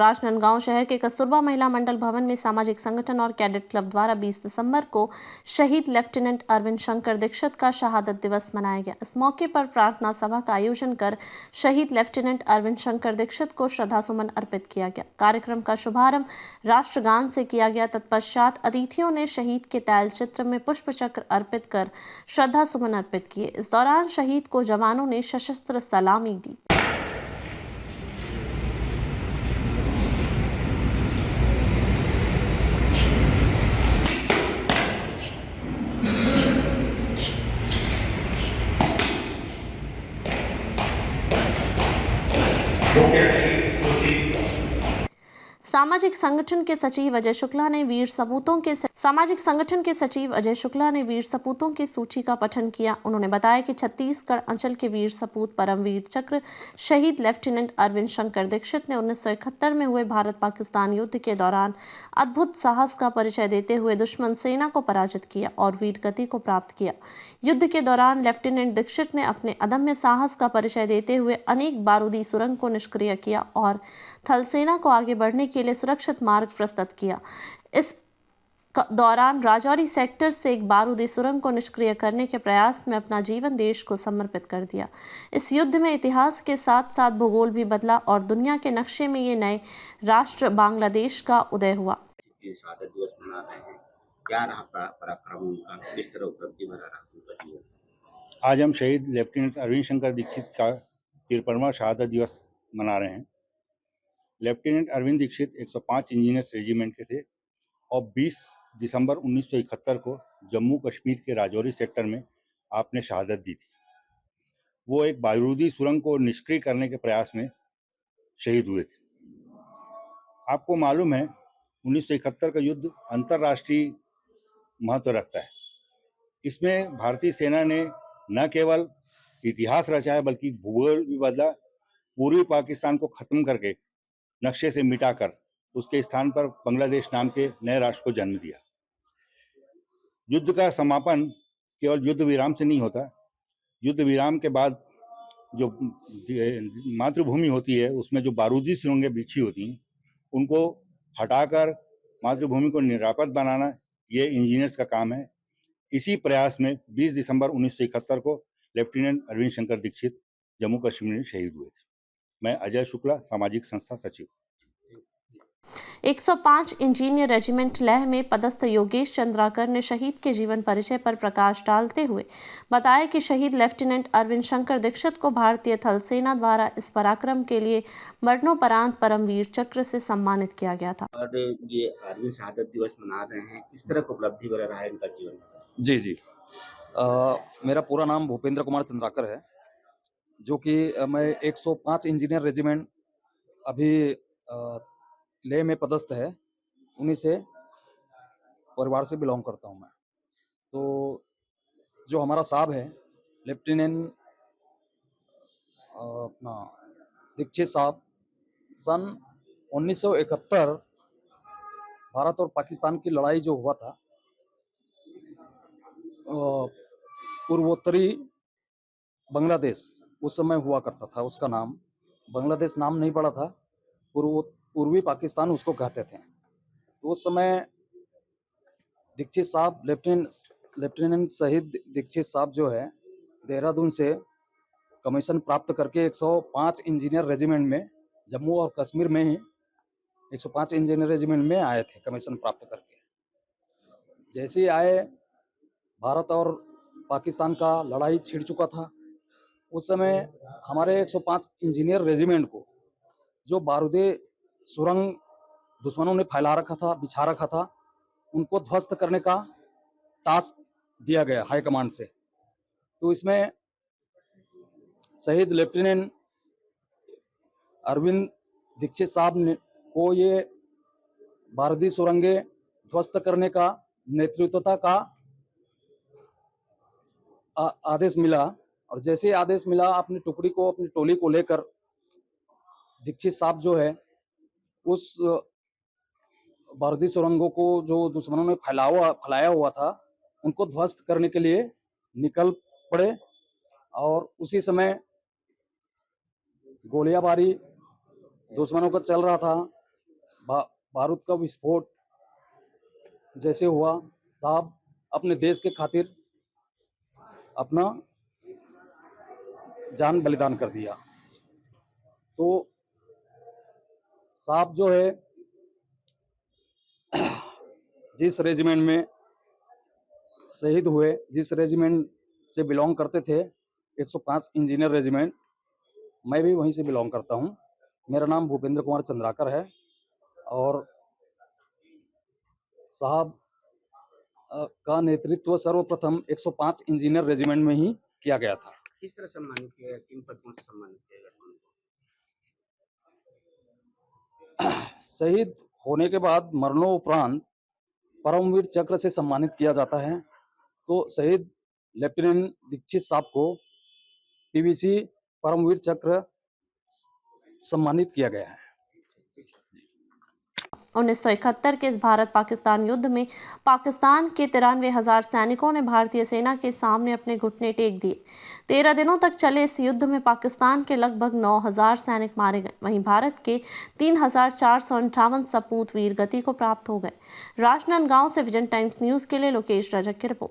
राजनांदगांव शहर के कस्तूरबा महिला मंडल भवन में सामाजिक संगठन और कैडेट क्लब द्वारा 20 दिसंबर को शहीद लेफ्टिनेंट अरविंद शंकर दीक्षित का शहादत दिवस मनाया गया। इस मौके पर प्रार्थना सभा का आयोजन कर शहीद लेफ्टिनेंट अरविंद शंकर दीक्षित को श्रद्धासुमन अर्पित किया गया। कार्यक्रम का शुभारंभ राष्ट्रगान से किया गया। तत्पश्चात अतिथियों ने शहीद के तैल चित्र में पुष्प चक्र अर्पित कर श्रद्धासुमन अर्पित किए। इस दौरान शहीद को जवानों ने सशस्त्र सलामी दी। सामाजिक संगठन के सचिव अजय शुक्ला ने वीर सपूतों की सूची का पठन किया। उन्होंने बताया कि छत्तीसगढ़ अंचल के वीर सपूत परमवीर चक्र शहीद लेफ्टिनेंट अरविंद शंकर दीक्षित ने 1971 में हुए भारत पाकिस्तान युद्ध के दौरान अद्भुत साहस का परिचय देते हुए दुश्मन सेना को पराजित किया और वीर गति को प्राप्त किया। युद्ध के दौरान लेफ्टिनेंट दीक्षित ने अपने अदम्य साहस का परिचय देते हुए अनेक बारूदी सुरंग को निष्क्रिय किया और थल सेना को आगे बढ़ने के लिए सुरक्षित मार्ग प्रस्तुत किया। इस दौरान राजौरी सेक्टर से एक बारूदी सुरंग को निष्क्रिय करने के प्रयास में अपना जीवन देश को समर्पित कर दिया। इस युद्ध में इतिहास के साथ साथ भूगोल भी बदला और दुनिया के नक्शे में ये नए राष्ट्र बांग्लादेश का उदय हुआ। शहादत दिवस मना रहे हैं, क्या रहा पराक्रम उनका, किस तरह उपलब्धि भरा रहा उनका जीवन? आज हम शहीद लेफ्टिनेंट अरविंद शंकर दीक्षित का 53वां शहादत दिवस मना रहे हैं। Lieutenant Arvind Dikshit 105 engineers regiment के थे और 20 दिसंबर 1971 को जम्मू कश्मीर के राजौरी सेक्टर में आपने शहादत दी थी। वो एक बारूदी सुरंग को निष्क्रिय करने के प्रयास में शहीद हुए थे। आपको मालूम है 1971 का युद्ध अंतर्राष्ट्रीय महत्व रखता है। इसमें भारतीय सेना ने न केवल इतिहास रचा है बल्कि भूगोल भी बदला। पूर्वी पाकिस्तान को खत्म करके नक्शे से मिटाकर उसके स्थान पर बांग्लादेश नाम के नए राष्ट्र को जन्म दिया। युद्ध का समापन केवल युद्ध विराम से नहीं होता। युद्ध विराम के बाद जो मातृभूमि होती है उसमें जो बारूदी सुरंगें बिछी होती हैं उनको हटाकर मातृभूमि को निरापद बनाना ये इंजीनियर्स का काम है। इसी प्रयास में 20 दिसंबर 1971 को लेफ्टिनेंट अरविंद शंकर दीक्षित जम्मू कश्मीर में शहीद हुए थे। मैं अजय शुक्ला, सामाजिक संस्था सचिव। 105 इंजीनियर रेजिमेंट लेह में पदस्थ योगेश चंद्राकर ने शहीद के जीवन परिचय पर प्रकाश डालते हुए बताया कि शहीद लेफ्टिनेंट अरविंद शंकर दीक्षित को भारतीय थल सेना द्वारा इस पराक्रम के लिए मरणोपरांत परमवीर चक्र से सम्मानित किया गया था। और ये अरविंद शहादत दिवस मना रहे हैं, किस तरह का उपलब्धि भरा रहा है इनका जीवन? जी। मेरा पूरा नाम भूपेंद्र कुमार चंद्राकर है, जो कि मैं 105 इंजीनियर रेजिमेंट अभी लेह में पदस्थ है, उन्हीं से परिवार से बिलोंग करता हूं मैं। तो जो हमारा साहब है लेफ्टिनेंट अपना दीक्षित साहब, सन 1971 भारत और पाकिस्तान की लड़ाई जो हुआ था, पूर्वोत्तरी बांग्लादेश उस समय हुआ करता था, उसका नाम बांग्लादेश नाम नहीं पड़ा था, पूर्वी पाकिस्तान उसको कहते थे। तो उस समय दीक्षित साहब लेफ्टिनेंट शहीद दीक्षित साहब जो है देहरादून से कमीशन प्राप्त करके 105 इंजीनियर रेजिमेंट में जम्मू और कश्मीर में ही 105 इंजीनियर रेजिमेंट में आए थे कमीशन प्राप्त करके। जैसे ही आए, भारत और पाकिस्तान का लड़ाई छिड़ चुका था। उस समय हमारे 105 इंजीनियर रेजिमेंट को जो बारूदी सुरंग दुश्मनों ने फैला रखा था, बिछा रखा था, उनको ध्वस्त करने का टास्क दिया गया हाई कमांड से। तो इसमें शहीद लेफ्टिनेंट अरविंद दीक्षित साहब ने को ये बारूदी सुरंगें ध्वस्त करने का नेतृत्वता का आदेश मिला। और जैसे ही आदेश मिला, अपनी टुकड़ी को, अपनी टोली को लेकर दीक्षित साहब जो है उस बारूदी सुरंगों को जो दुश्मनों ने फैलाया हुआ था उनको ध्वस्त करने के लिए निकल पड़े। और उसी समय गोलियाबारी दुश्मनों का चल रहा था। बारूद का विस्फोट जैसे हुआ, साहब अपने देश के खातिर अपना जान बलिदान कर दिया। तो साहब जो है जिस रेजिमेंट में शहीद हुए, जिस रेजिमेंट से बिलोंग करते थे, 105 इंजीनियर रेजिमेंट, मैं भी वहीं से बिलोंग करता हूं। मेरा नाम भूपेंद्र कुमार चंद्राकर है और साहब का नेतृत्व सर्वप्रथम 105 इंजीनियर रेजिमेंट में ही किया गया था। किस तरह सम्मानित किया गया, किन पदकों से सम्मानित किया गया था उनको? शहीद होने के बाद मरणोपरांत परमवीर चक्र से सम्मानित किया जाता है। तो शहीद लेफ्टिनेंट दीक्षित साहब को पीवीसी परमवीर चक्र सम्मानित किया गया है। 1971 के इस भारत पाकिस्तान युद्ध में पाकिस्तान के 93,000 सैनिकों ने भारतीय सेना के सामने अपने घुटने टेक दिए। 13 दिनों तक चले इस युद्ध में पाकिस्तान के लगभग 9,000 सैनिक मारे गए, वहीं भारत के 3,458 सपूत वीर गति को प्राप्त हो गए। राजनांदगांव से विजन टाइम्स न्यूज के लिए लोकेश रजक की रिपोर्ट।